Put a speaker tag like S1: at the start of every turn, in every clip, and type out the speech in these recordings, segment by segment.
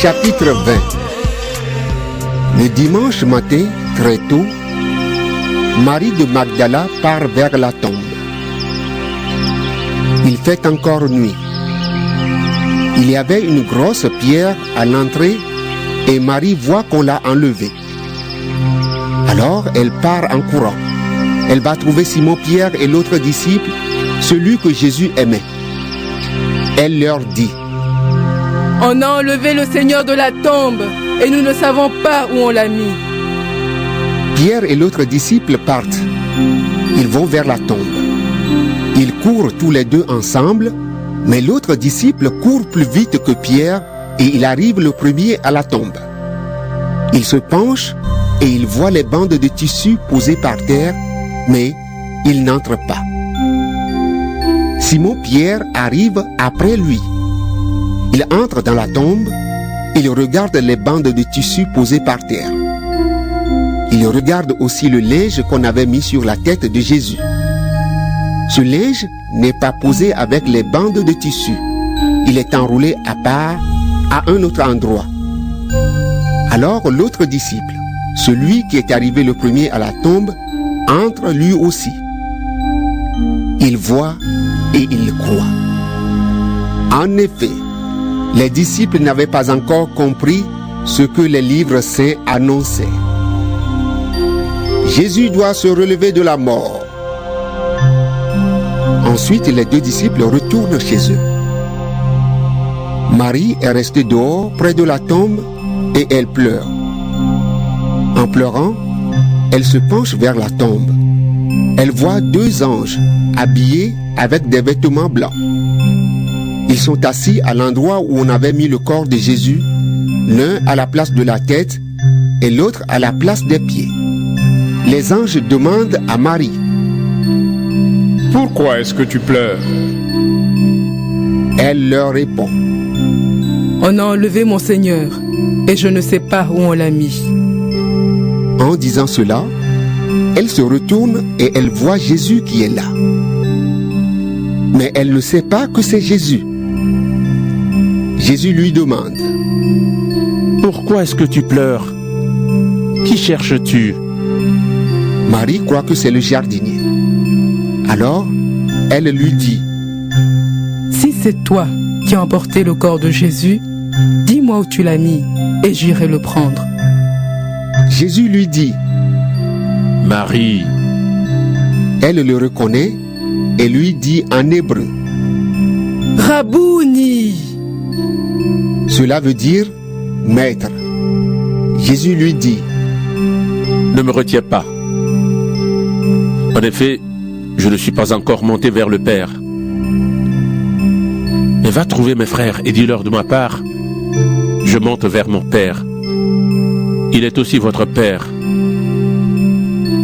S1: Chapitre 20. Le dimanche matin, très tôt, Marie de Magdala part vers la tombe. Il fait encore nuit. Il y avait une grosse pierre à l'entrée et Marie voit qu'on l'a enlevée. Alors elle part en courant. Elle va trouver Simon-Pierre et l'autre disciple, celui que Jésus aimait. Elle leur dit:
S2: On a enlevé le Seigneur de la tombe et nous ne savons pas où on l'a mis.
S1: Pierre et l'autre disciple partent. Ils vont vers la tombe. Ils courent tous les deux ensemble, mais l'autre disciple court plus vite que Pierre et il arrive le premier à la tombe. Il se penche et il voit les bandes de tissu posées par terre, mais il n'entre pas. Simon-Pierre arrive après lui. Il entre dans la tombe, il regarde les bandes de tissu posées par terre. Il regarde aussi le linge qu'on avait mis sur la tête de Jésus. Ce linge n'est pas posé avec les bandes de tissu. Il est enroulé à part, à un autre endroit. Alors l'autre disciple, celui qui est arrivé le premier à la tombe, entre lui aussi. Il voit et il croit. En effet, les disciples n'avaient pas encore compris ce que les livres saints annonçaient. Jésus doit se relever de la mort. Ensuite, les deux disciples retournent chez eux. Marie est restée dehors près de la tombe et elle pleure. En pleurant, elle se penche vers la tombe. Elle voit deux anges habillés avec des vêtements blancs. Ils sont assis à l'endroit où on avait mis le corps de Jésus, l'un à la place de la tête et l'autre à la place des pieds. Les anges demandent à Marie:
S3: Pourquoi est-ce que tu pleures?
S1: Elle leur répond:
S2: On a enlevé mon Seigneur et je ne sais pas où on l'a mis.
S1: En disant cela, elle se retourne et elle voit Jésus qui est là. Mais elle ne sait pas que c'est Jésus. Jésus lui demande:
S4: Pourquoi est-ce que tu pleures? Qui cherches-tu?
S1: Marie croit que c'est le jardinier. Alors, elle lui dit:
S2: Si c'est toi qui as emporté le corps de Jésus, dis-moi où tu l'as mis et j'irai le prendre.
S1: Jésus lui dit:
S4: Marie.
S1: Elle le reconnaît et lui dit en hébreu:
S2: Rabouni.
S1: Cela veut dire maître. Jésus lui dit:
S4: Ne me retiens pas. En effet, je ne suis pas encore monté vers le Père. Mais va trouver mes frères et dis-leur de ma part: Je monte vers mon Père. Il est aussi votre Père.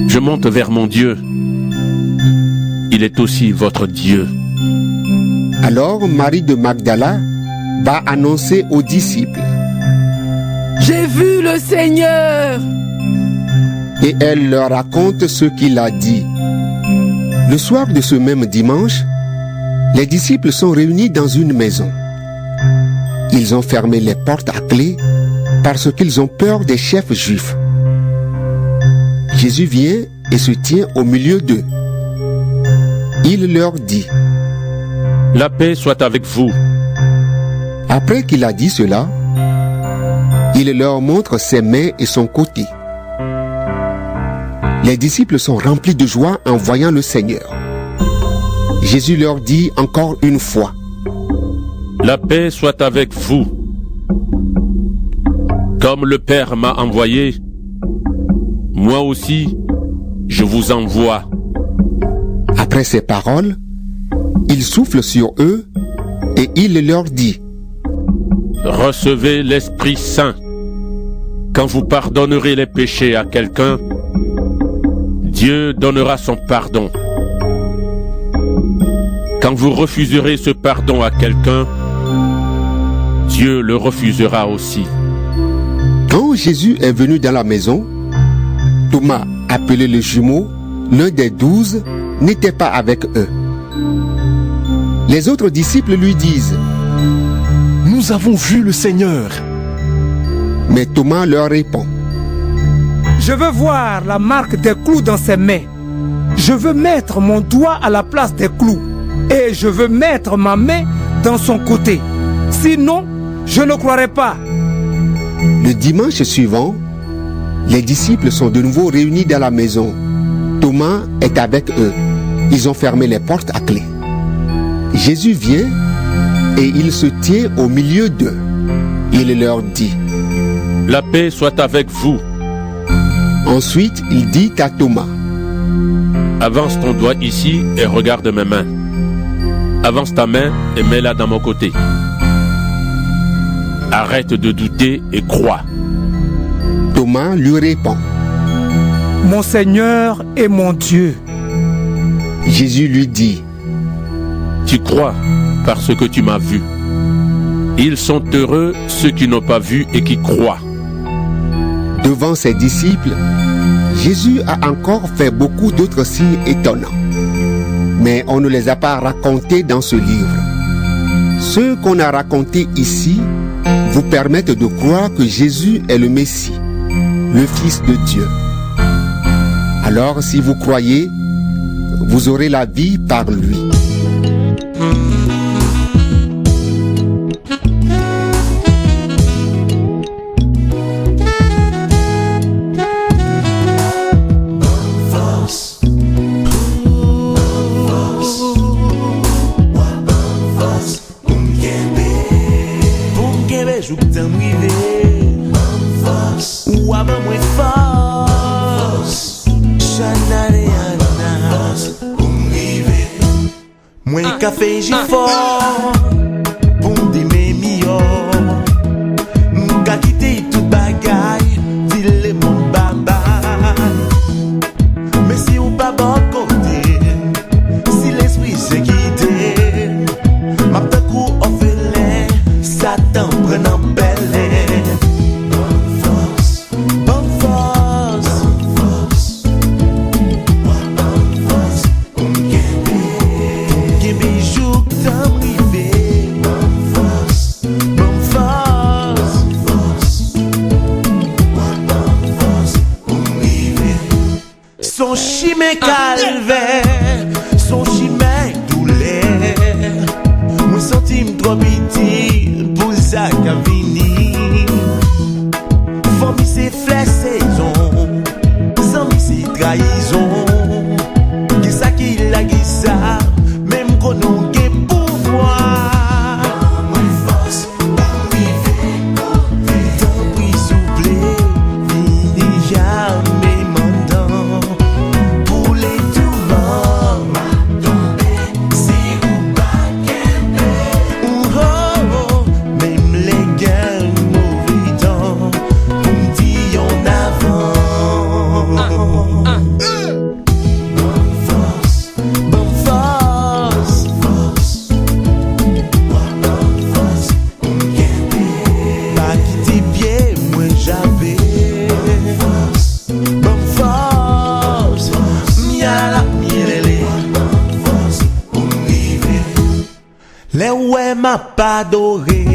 S4: Je monte vers mon Dieu. Il est aussi votre Dieu.
S1: Alors Marie de Magdala va annoncer aux disciples:
S2: J'ai vu le Seigneur.
S1: Et elle leur raconte ce qu'il a dit. Le soir de ce même dimanche, les disciples sont réunis dans une maison. Ils ont fermé les portes à clé parce qu'ils ont peur des chefs juifs. Jésus vient et se tient au milieu d'eux. Il leur dit:
S4: La paix soit avec vous.
S1: Après qu'il a dit cela, il leur montre ses mains et son côté. Les disciples sont remplis de joie en voyant le Seigneur. Jésus leur dit encore une fois:
S4: La paix soit avec vous. Comme le Père m'a envoyé, moi aussi, je vous envoie.
S1: Après ces paroles, il souffle sur eux et il leur dit:
S4: Recevez l'Esprit Saint. Quand vous pardonnerez les péchés à quelqu'un, Dieu donnera son pardon. Quand vous refuserez ce pardon à quelqu'un, Dieu le refusera aussi.
S1: Quand Jésus est venu dans la maison, Thomas, appelé le jumeau, l'un des 12, n'était pas avec eux. Les autres disciples lui disent:
S5: Nous avons vu le Seigneur.
S1: Mais Thomas leur répond:
S6: Je veux voir la marque des clous dans ses mains. Je veux mettre mon doigt à la place des clous. Et je veux mettre ma main dans son côté. Sinon, je ne croirai pas.
S1: Le dimanche suivant, les disciples sont de nouveau réunis dans la maison. Thomas est avec eux. Ils ont fermé les portes à clé. Jésus vient et il se tient au milieu d'eux. Il leur dit:
S4: La paix soit avec vous.
S1: Ensuite, il dit à Thomas:
S4: Avance ton doigt ici et regarde mes mains. Avance ta main et mets-la dans mon côté. Arrête de douter et crois.
S1: Thomas lui répond:
S6: Mon Seigneur et mon Dieu.
S1: Jésus lui dit:
S4: Tu crois parce que tu m'as vu. Ils sont heureux ceux qui n'ont pas vu et qui croient.
S1: Devant ses disciples, Jésus a encore fait beaucoup d'autres signes étonnants. Mais on ne les a pas racontés dans ce livre. Ceux qu'on a racontés ici vous permettent de croire que Jésus est le Messie, le Fils de Dieu. Alors, si vous croyez, vous aurez la vie par lui.
S3: Mwen kafe jifor pou mdime miyo. Mga kite tout bagay di le moun babay. Men si ou pa bon kote, si l'esprit se kite, map te kou ofele, Satan pren an bele. Son chimè calvaire, son chimè douleur. Mwen senti m tro piti pou sa ka vini. Fami se flè saison, zami se trahison. Ki sa ki la ki sa, mèm konon ge pouvoir. Mwen fos pou rive kote, tan pri souple, vini jamais. Les ouais m'a pas adoré.